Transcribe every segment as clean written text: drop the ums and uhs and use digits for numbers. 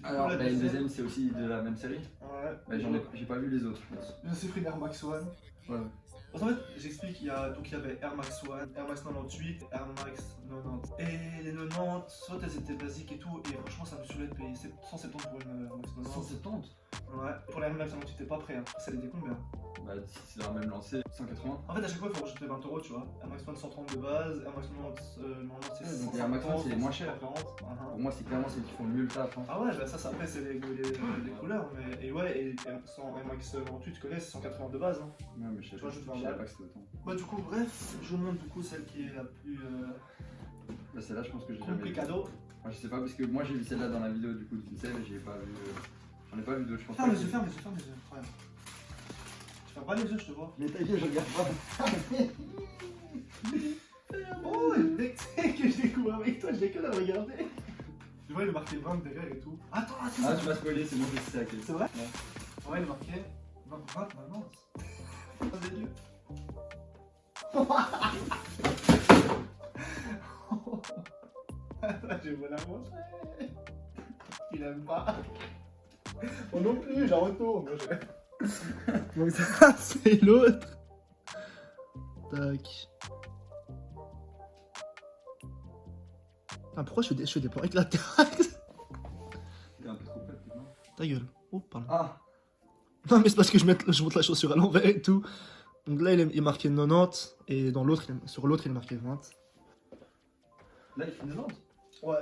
Alors, la deuxième, c'est aussi de la même série. Ouais. Bah, j'ai pas vu les autres, je pense. Je sais pris l'Air Max One. Ouais. En fait, j'explique, il y avait Air Max One, Air Max 98, Air Max 90. Et les 90, soit elles étaient basiques et tout, et franchement ça me saoulait de payer 170 pour une Air Max 90. 170. Ouais, pour la Air Max 98 t'étais pas prêt, hein. Ça l'était combien? Bah, si c'est dans la même lancée, 180. En fait, à chaque fois il faut rajouter 20 €, tu vois. Air Max One 130 de base, Air Max 90, c'est Ouais, donc Air Max One, c'est les moins chers. 140. Pour moi, c'est clairement ceux qui font le mieux le taf. Hein. Ah ouais, bah ça après c'est les couleurs, mais et ouais, et Air Max 98 tu connais, c'est 180 de base. Hein. Ouais, mais je savais pas que c'était autant. Bah du coup, bref, je vous montre du coup celle qui est la plus Bah, celle-là, je pense que j'ai jamais vu. complicado. Moi, je sais pas, parce que moi j'ai vu celle-là dans la vidéo du coup de Vincel et j'ai pas vu. J'en ai pas vu d'autres, je pense. Ferme les yeux, ferme les yeux, ferme les yeux. Ouais. Tu fermes pas les yeux, je te vois. Mais t'inquiète, je regarde pas. Oh, dès que je découvre avec toi, je l'ai que de regarder. Tu vois, il est marqué 20 derrière et tout. Attends. Ah, tu vas spoiler, c'est bon, je sais à quel. C'est vrai? Ouais. Ouais, il est marqué 20, non. Ferme les yeux. Attends, je vais la manger. Il aime pas. Moi non plus, j'en retourne. Donc ça, c'est l'autre. Tac. Ah, pourquoi je fais des plans éclatés? T'es un peu trop près, non? Ta gueule. Oh, pardon. Ah! Non, mais c'est parce que je monte la chaussure à l'envers et tout. Donc là, il est marqué 90. Et dans l'autre, sur l'autre, il est marqué 20. Là, il fait 90. Ouais.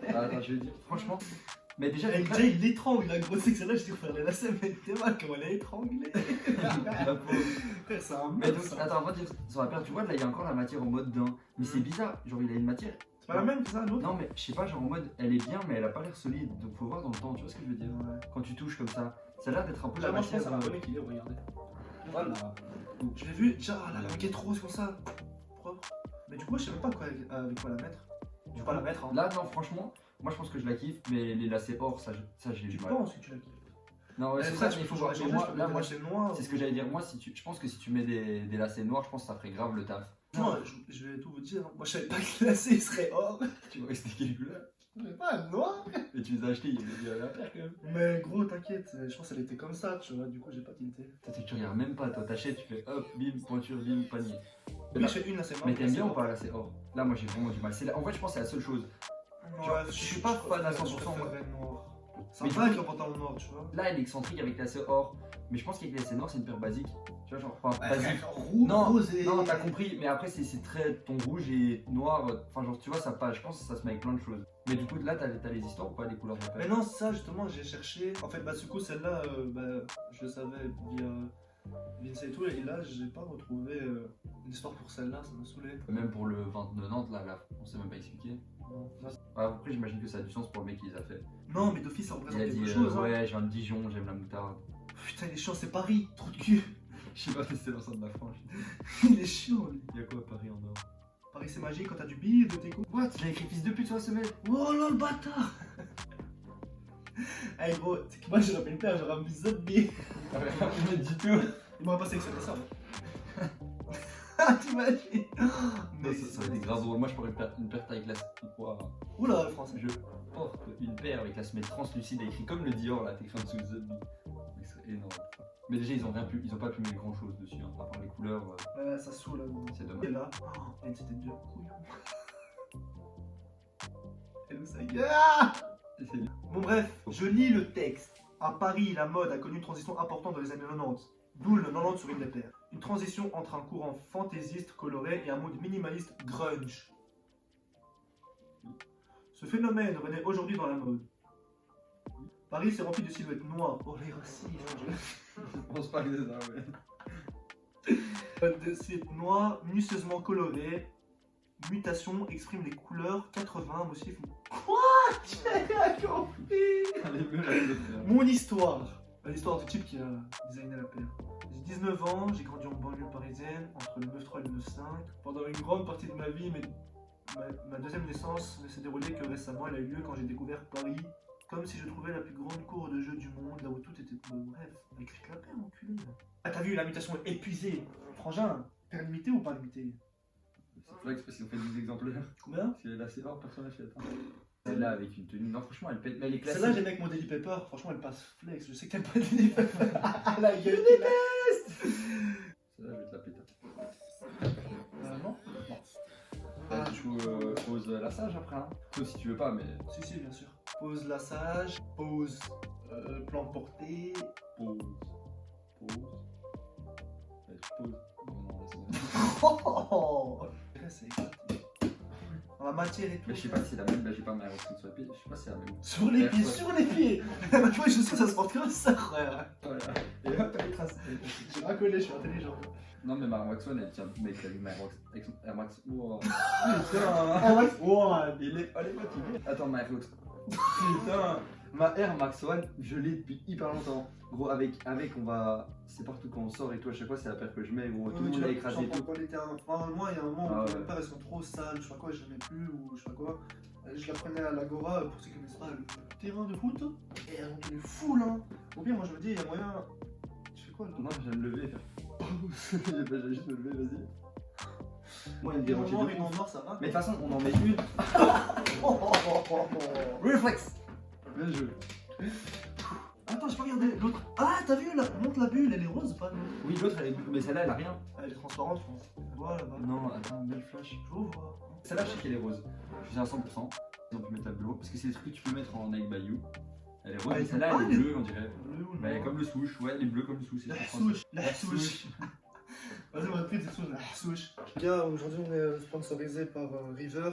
Ah, attends, je vais dire, franchement. Mais déjà, Et déjà, il l'étrangle, la grosse que celle-là, je t'ai offert les lacets, mais t'es mal comment elle a étranglé. Frère, c'est un Mais mec. donc, attends, on va dire sur la paire, tu vois, là il y a encore la matière en mode d'un. Mais c'est bizarre, genre il a une matière. C'est pas la même que ça, l'autre? Non, mais je sais pas, genre en mode elle est bien, mais elle a pas l'air solide. Donc faut voir dans le temps, tu vois ce que je veux dire? Ouais. Quand tu touches comme ça, ça a l'air d'être un peu la Moi, je pense matière. à la bonne équilibre, regardez. Voilà. Je l'ai vu, déjà, la maquette rose comme ça. Propre. Mais du coup, je sais même pas avec quoi la mettre. Je vais pas la mettre, hein. Là, non, franchement, moi je pense que je la kiffe, mais les lacets or, ça j'ai Tu du mal. penses que tu la kiffes? Non, ouais, c'est ça, ça, il il faut faut voir. changer. Moi, là, moi, c'est noir. c'est ce que j'allais dire. Moi, je pense que si tu mets des lacets noirs, je pense que ça ferait grave le taf. Non, je vais tout vous dire. Moi, je savais pas que le lacet serait or. Tu vois, c'était quelle couleur? Je savais pas, noir. Et tu les as achetés, il y avait la paire quand même. Mais gros, t'inquiète, je pense qu'elle était comme ça, tu vois. Du coup, j'ai pas tinté. Tu regardes même pas, toi t'achètes, tu fais hop, bim, pointure, bim, panier. Oui, je fais une lacet noir. Mais t'aimes bien ou pas là, c'est or? Là, moi j'ai vraiment du mal. En fait, je pense que c'est la seule chose. Genre, je suis pas fan à 100%, moi. Noir. C'est Mais un peu avec le pantalon noir, tu vois. Là, elle est excentrique avec lacets or. Mais je pense qu'avec les lacets noirs, c'est une paire basique. Tu vois, genre, enfin, basique. Non, rosé. non, t'as compris, mais après, c'est très ton rouge et noir. Enfin, genre, tu vois, ça passe. Je pense que ça se met avec plein de choses. Mais du coup, là, t'as les histoires ou pas, les couleurs de la Mais paire? non, ça justement, j'ai cherché. En fait, bah, du coup, celle-là, je le savais via Vince et tout. Et là, j'ai pas retrouvé une histoire pour celle-là, ça m'a saoulé. Même pour le 29 Nantes, là, on sait même pas expliquer. Non, Après, j'imagine que ça a du sens pour le mec qui les a fait. non, mais d'office, ça Il représente a dit, quelque chose. Hein. ouais, je viens de Dijon, j'aime la moutarde. Putain, il est chiant, c'est Paris, trop de cul. Je sais pas si c'est l'ensemble de la France. Il est chiant, lui. Il y a quoi à Paris en or? Paris, c'est magique quand t'as du bille, de tes coups. What? J'ai écrit fils de pute sur la semelle. Oh là, le bâtard. Hey gros, c'est que moi, j'aurais pas une paire, j'aurais un bisou de billets. Mais du tout. Il m'aurait pas sélectionné ça. Ah, t'imagines? Mais ça aurait été grave drôle. Moi, je pourrais une paire taille classe. Oula, le français. Je porte une paire avec la semelle translucide écrit comme le Dior là, t'écris en dessous de Zombie. C'est énorme. Mais déjà, ils ont pas pu mettre grand chose dessus, hein, à part les couleurs. Ouais, ça saoule, là. C'est Et dommage. là, il y a une petite de couillon. Et nous, ça y est. Ah bon, bref, je lis le texte. À Paris, la mode a connu une transition importante dans les années 90. D'où le 90 sur une des paires. Une transition entre un courant fantaisiste coloré et un mode minimaliste grunge. Ce phénomène renaît aujourd'hui dans la mode. Paris s'est rempli de silhouettes noires. Oh, les racistes, Je pense pas que c'est ça, mais. de silhouettes noires, minutieusement colorées. Mutation exprime les couleurs 80 motifs. Quoi? J'ai rien compris. Mon histoire. L'histoire du type qui a designé la paire. J'ai 19 ans, j'ai grandi en banlieue parisienne, entre le 9-3 et le 9-5. Pendant une grande partie de ma vie, ma deuxième naissance ne s'est déroulée que récemment. Elle a eu lieu quand j'ai découvert Paris. Comme si je trouvais la plus grande cour de jeu du monde, là où tout était... Bref, écrit la paire, enculé. Ah, t'as vu, la mutation est épuisée. Frangin, paire limitée ou pas limitée? C'est flex parce qu'ils ont fait 10 exemplaires. Combien? C'est là, c'est or, personne n'achète. Celle-là avec une tenue. Non, franchement, elle pète. Mais elle est classique. Celle-là, j'aime avec mon Daily Pepper. Franchement, elle passe flex. Je sais que t'aimes pas le Daily Pepper. Ah la gueule. Celle-là, je vais te la péter. Non. Tu poses la sage après, hein. Sauf si tu veux pas, mais. Si, bien sûr. Pose la sage, pose plan de portée. Pause. Ouais, tu poses. Oh, c'est éclaté. Dans la matière et tout. Mais je sais pas si c'est la même. Là, j'ai pas ma routine sur les pieds. Je sais pas si c'est la même. Sur les pieds, sur les pieds. Bah, tu vois, je sais, ça se porte comme ça, frère. Voilà. Et hop, elle est tracée. J'ai pas collé, je suis intelligent. Non, mais ma Air Max One, elle tient. Mec, elle est ma Air Max. Wow. Ah Putain. ouais, wow. Elle est fatiguée. Attends, ma Air Max. Putain. Ma Air Max One, je l'ai depuis hyper longtemps. Gros, avec, on va. C'est partout quand on sort et tout, à chaque fois, c'est la paire que je mets. Gros, tout le monde l'a écrasé et tout. Moi, il y a un moment Ah où ouais. mes paires elles sont trop sales, je sais pas quoi, je les mets plus ou je sais pas quoi. Je la prenais à l'Agora pour ceux qui connaissent pas le terrain de foot. Et elles ont tenu full, hein. Au pire, moi je me dis, il y a moyen. Je fais quoi là? Non, je viens de me lever et faire. J'ai juste me lever, vas-y. Moi, il me Il y a un dérange moment, de une en ouf. noir, ça va. Mais de toute façon, on en met une. Reflex. Bien joué. Attends, j'ai pas regardé l'autre. Ah, t'as vu là? Montre la bulle, elle est rose ou pas? Oui, l'autre, elle est. Mais celle-là, elle a rien. Elle est transparente, je pense. Voilà, là-bas. Non, attends, belle flash. J'ouvre. Celle-là, je sais qu'elle est rose. Je suis à 100%. Ils ont pu mettre la bleue. Parce que c'est des trucs que tu peux mettre en Nike Bayou. Elle est rose, Ah, mais celle-là, ah, elle est bleue, on dirait. Bleu ou Bah, non? comme le souche, ouais, elle est bleue comme le souche. c'est La français. souche, la souche. Vas-y, on va plus de souche, la souche. Bien, aujourd'hui on est sponsorisé par River.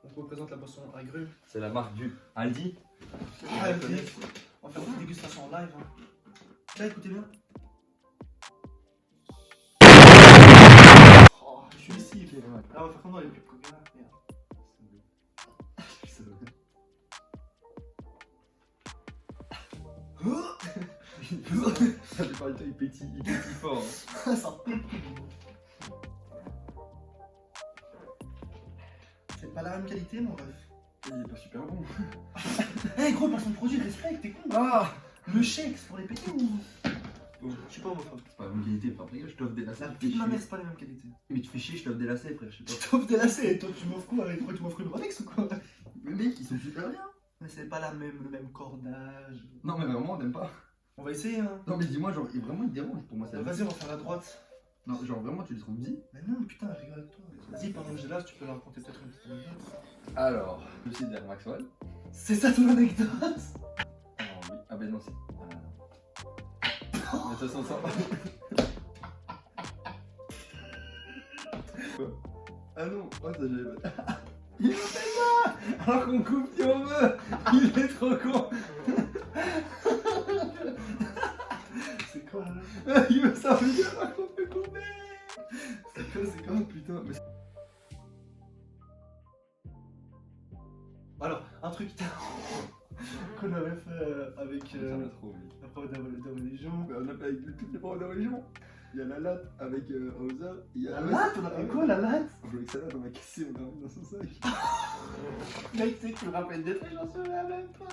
On représente la boisson agrumes. C'est la marque du Aldi. Ah, ok. On va faire une dégustation en live. Hein. Là, écoutez bien. Oh, je suis ici. Ah, on va faire comme dans les pubs Coca. Merde. Ça fait pas le temps, il pétille fort. Ça pète. C'est pas la même qualité, mon ref. Il est pas super bon. Eh gros, pour son produit, respecte, t'es con. Ah! Le shake, c'est pour les pétés ou. Bon. Je suis pas homophobe. C'est pas la même qualité, frère. Regarde, je t'offre des lacets. La vie de ma mère, c'est pas la même qualité. Mais tu fais chier, je t'offre des lacets, frère. Je sais Tu pas. t'offres des lacets et toi, tu m'offres quoi avec toi? Tu m'offres une Rolex ou quoi? Mais mec, ils sont super bien. Mais c'est pas le même cordage. Non, mais vraiment, on n'aime pas. On va essayer, hein. Non, mais dis-moi, genre, vraiment, il te dérange pour moi, ça. Vas-y, on va faire la droite. Non, genre, vraiment, tu les trouves bien. Mais non, putain, rigole avec toi. Vas-y, pendant que j'ai là, tu peux leur raconter peut-être une petite anecdote. Alors, le site d'Air Max One. C'est ça ton anecdote? Ah oui. Ah ben non, c'est. Ah non. Mais de toute façon, ça. Quoi? Ah non, oh, ça j'ai. Il me fait ça! Alors qu'on coupe si on veut! Il est trop con! C'est quoi là? Il veut sortir alors qu'on peut couper! C'est quoi, c'est quoi? Oh putain, mais. Alors, un truc qu'on avait fait avec Ça va trop vite. la preuve de religion. Mais on a fait avec toutes les paroles de religion. Il y a la latte avec Hauser. Il y a La latte? On a fait quoi, la latte? On jouait avec sa latte, on a cassé, on a remis dans son sac. Mec, tu sais que tu me rappelles des trucs, j'en souviens même pas.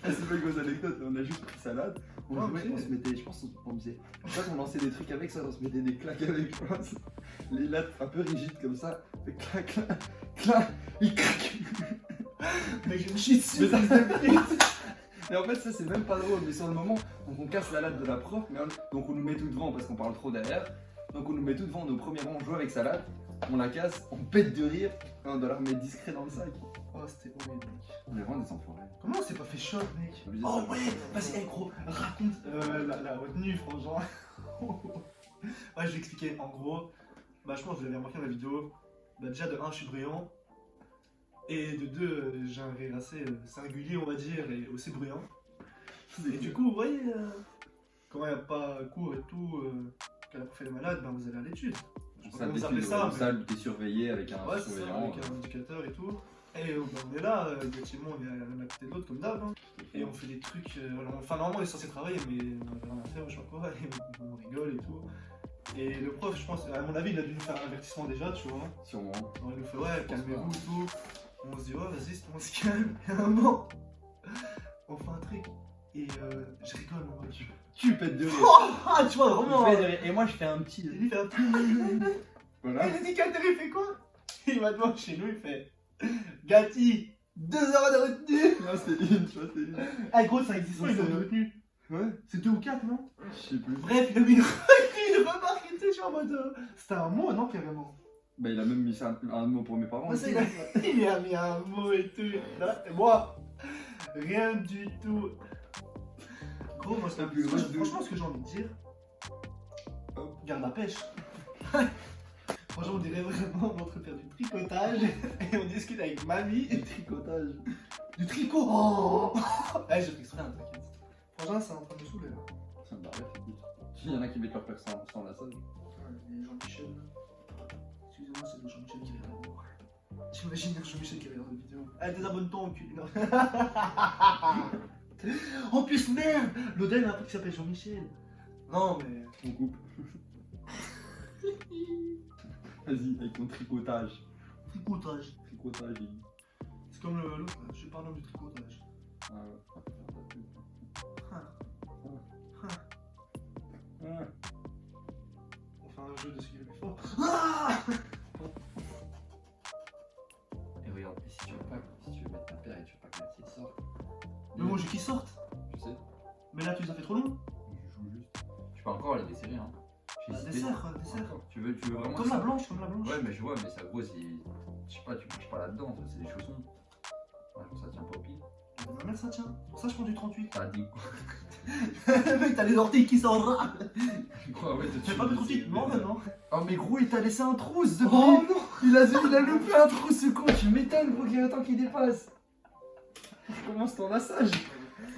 Ah, c'est pas une grosse anecdote, on a juste pris salade, on Ah, jouait, ok. on se mettait, je pense, on faisait. Je sais pas, on lançait des trucs avec ça, on se mettait des claques avec, je pense. Les lattes un peu rigides comme ça, fait clac, clac, clac, il craque. Mec, je me chie dessus. Mais ça se vite. Et en fait, ça c'est même pas drôle, mais sur le moment, donc on casse la latte de la prof, mais donc on nous met tout devant parce qu'on parle trop derrière. Donc on nous met tout devant, nos premiers rangs, on joue avec sa latte, on la casse, on pète de rire, et on doit la remettre discret dans le sac. Oh, c'était horrible, mec. On est vraiment des enfoirés. Comment on s'est pas fait choc, mec? Obligé, Oh ça. ouais, vas-y, hey, gros, raconte la retenue, franchement. Ouais, je vais expliquer. En gros, bah, je pense que vous avez remarqué dans la vidéo. Bah, déjà, de 1, je suis brillant. Et de 2, j'ai un rire assez singulier, on va dire, et aussi bruyant. Et du coup, vous voyez, quand il n'y a pas cours et tout, que la prof est malade, ben vous allez à l'étude. Je sais pas Salle comment vous appelez d'études, ça. une mais- salle où t'es surveillé avec un Ouais, c'est ça, surveillant. avec un indicateur et tout. Et ben, on est là, effectivement, on est l'un à côté de l'autre, comme d'hab. Hein. Et on fait des trucs. Enfin, normalement, on est censé travailler, mais on avait rien à faire, je sais pas quoi, et on rigole et tout. Et le prof, je pense, à mon avis, il a dû nous faire un avertissement déjà, tu vois. Sûrement. Alors, il nous fait, ouais, Je pense calmez-vous pas. et tout. On se dit, ouais, vas-y, on se calme. Et à un moment, on fait un truc. Et je rigole, mon gars. Tu pètes de rire. Ah, tu vois, vraiment. Tu pètes de rire. Et moi je fais un petit. Et lui, il fait un Voilà. Et l'indicateur, il fait quoi? Il va devant chez nous, il fait Gatti, 2 heures de retenue. Non, c'était une, tu vois, c'était une. Ah, gros, ça existe pas, Donc, une heure de c'est- retenue. Ouais, C'est 2 ou 4, non? je sais plus. Bref, il a mis une remarque, tu sais, je suis en mode. C'était un mot, non, carrément? Bah, il a même mis ça, un mot pour mes parents. Ouais, ça, aussi. il a mis un mot et tout. Et moi, rien du tout. Gros, moi, La plus grosse de- franchement, ce que j'ai envie de dire, Hop. garde la pêche. Franchement, on dirait vraiment on est en train de faire du tricotage et on discute avec mamie. Du tricotage. Du tricot. Oh eh, j'ai fait exprès, hein, t'inquiète. Franchement, c'est en train de me saouler là. Ça me paraît, écoute. Il y en a qui mettent leur père sans la salle. Et Jean-Michel. Excusez-moi, c'est le Jean-Michel qui regarde. J'imagine Jean-Michel qui regarde la vidéo. Allez, désabonne-toi, enculé. Non. En plus, merde, l'Odel a un pote qui s'appelle Jean-Michel. Non, mais. On coupe. Vas-y, avec ton tricotage. Tricotage. Tricotage, il... C'est comme l'autre, là. Je parle du tricotage. Ah ouais. Ah. Ah. On fait un jeu de ce qu'il est le plus fort. Ah Et regarde, et si tu veux mettre ta paire et tu veux pas que la tienne sorte. mais moi, je veux qu'ils sortent. Je sais, Mais là, tu les as fait trop long. je joue juste. Tu peux encore les desserrer, hein. J'ai hésité. Dessert. Tu veux vraiment Comme ça la blanche, comme la blanche. Ouais, mais je vois, mais ça gros, c'est. Je sais pas, tu marches pas là-dedans, en fait, c'est des chaussons. Ouais, ça tient pas au pied. Ma mère, ça tient. Pour ça, je prends du 38. T'as dit Mec, t'as les orteils qui s'en rament. quoi? Ouais, Tu fais pas de 38, non, non. Oh, mais gros, il t'a laissé un trou, ce Oh non. Il a loupé un trou, ce con. Tu m'étonnes, gros, qu'il y a un temps qu'il dépasse. Je commence ton lassage.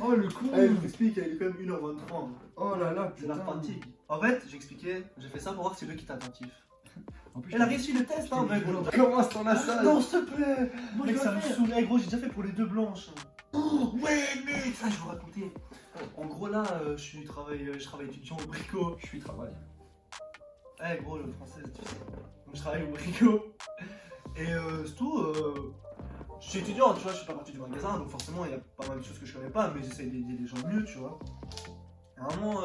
Oh, le con. Allez, je vous explique, il est quand même 1h23. hein. Oh là là, C'est la putain. fatigue. En fait, j'expliquais, j'ai fait ça pour voir si c'est lui qui est attentif. En plus, Elle a réussi le test, hein, mec. Commence ton lassage. Non, s'il te plaît. Moi, Mec, je ça dois me faire. saoule. Eh, gros, j'ai déjà fait pour les deux blanches. Oh, ouais, mec, ça, je vais vous raconter. En gros, là, je travaille étudiant au Brico. Je suis travail. Eh, gros, le français, tu sais. Donc, je travaille au Brico. Et c'est tout. Je suis étudiant, tu vois, je suis pas parti du magasin, donc forcément, il y a pas mal de choses que je connais pas, mais j'essaie d'aider les gens mieux, tu vois. À un moment,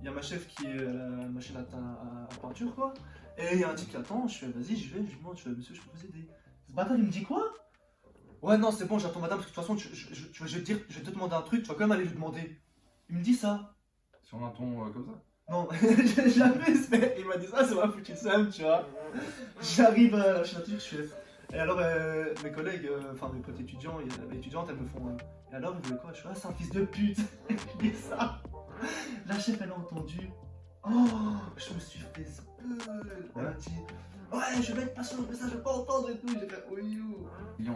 il y a ma chef qui est à la machine à peinture, quoi. Et il y a un type qui attend, je fais, vas-y, je vais, je lui demande, je fais, monsieur, je peux vous aider. Ce bâtard, il me dit quoi? Ouais, non, c'est bon, j'attends madame, parce que de toute façon, je vais te demander un truc, tu vas quand même aller lui demander. Il me dit ça. Sur un ton comme ça. Non, j'ai jamais fait. Il m'a dit ça, ça m'a foutu le seum, tu vois. J'arrive à la machine à peinture, je fais. Et alors, mes collègues, enfin mes potes étudiants, étudiantes, elles me font. Et alors, ils voulaient quoi? Je fais, ah, c'est un fils de pute. Je dis ça. La chef, elle a entendu. Oh, je me suis fait spell. Elle m'a dit, ouais, je vais être patient, mais ça, je vais pas entendre et tout. J'ai fait, oui,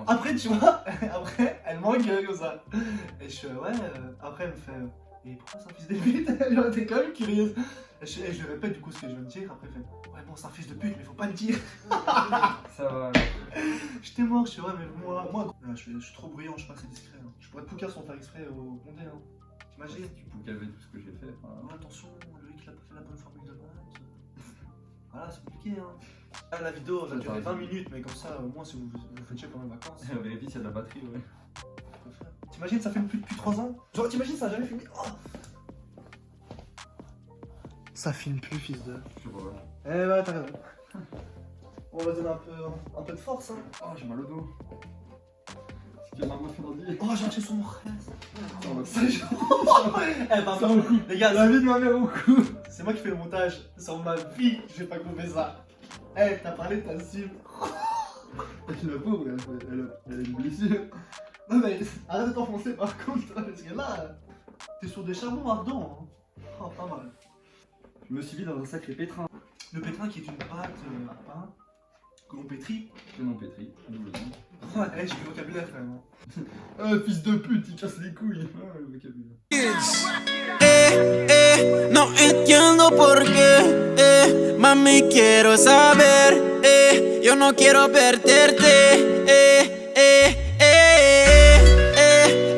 après, tu vois, après, elle m'engueule comme ça. Et je fais, ouais, après, elle me fait, et pourquoi c'est un fils de pute? Genre, t'es quand même curieuse. Et je lui répète du coup ce que je viens de dire. Après, elle fait, ouais, bon, c'est un fils de pute, mais faut pas le dire. Ça va. J'étais mort, je fais, ouais, mais moi, je suis trop bruyant, je sais pas que c'est discret. Hein. Je pourrais poucar sans faire exprès au condé, hein. T'imagines? Tu poucavais tout ce que j'ai fait. Ouais, attention, le mec il a pas fait la bonne formule de maths. Voilà, c'est compliqué, hein. Ah, la vidéo va durer 20 minutes, mais comme ça, au moins, si vous faites chier pendant les vacances. Vérifie s'il y a de la batterie, ouais. T'imagines, ça filme plus depuis 3 ans? Genre, t'imagines, ça a jamais filmé? Oh, ça filme plus, fils de. Je sais pas. Eh ouais, t'as raison. On va donner un peu de force, hein. Oh, j'ai mal au dos. Est-ce qu'il y en a un meuf lundi? Oh, j'ai un sur mon frère. Oh, bah, Ça, eh, pardon, les gars, la vie de ma mère au cou. c'est moi qui fais le montage. Sur ma vie, je vais pas couper ça. Eh, t'as parlé de ta cible. La pauvre, elle a une blessure. Non, mais arrête de t'enfoncer par contre, parce que là, t'es sur des charbons ardents. Hein. Oh, pas mal. Je me suis mis dans un sacré pétrin. Le pétrin qui est une pâte à pain que l'on pétrit. Prénom pétri, d'où le nom. Ouais, j'ai du vocabulaire quand même. Fils de pute, il casse les couilles. Ouais, le vocabulaire. No entiendo por qué, mami quiero saber, yo no quiero perderte,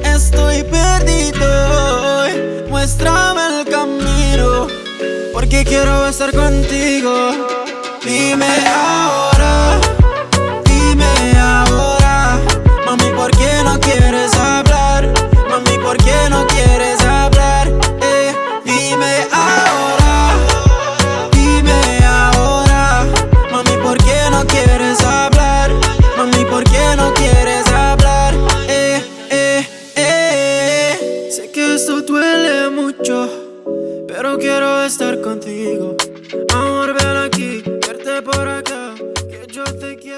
estoy perdido hoy, muéstrame el camino, porque quiero estar contigo, dime ahora, mami por qué no quieres hablar, mami por qué no quieres hablar. Dime ahora, mami, ¿por qué no quieres hablar? Mami, ¿por qué no quieres hablar? mucho, pero quiero estar contigo. Amor, ven aquí, verte por acá, que yo te quiero.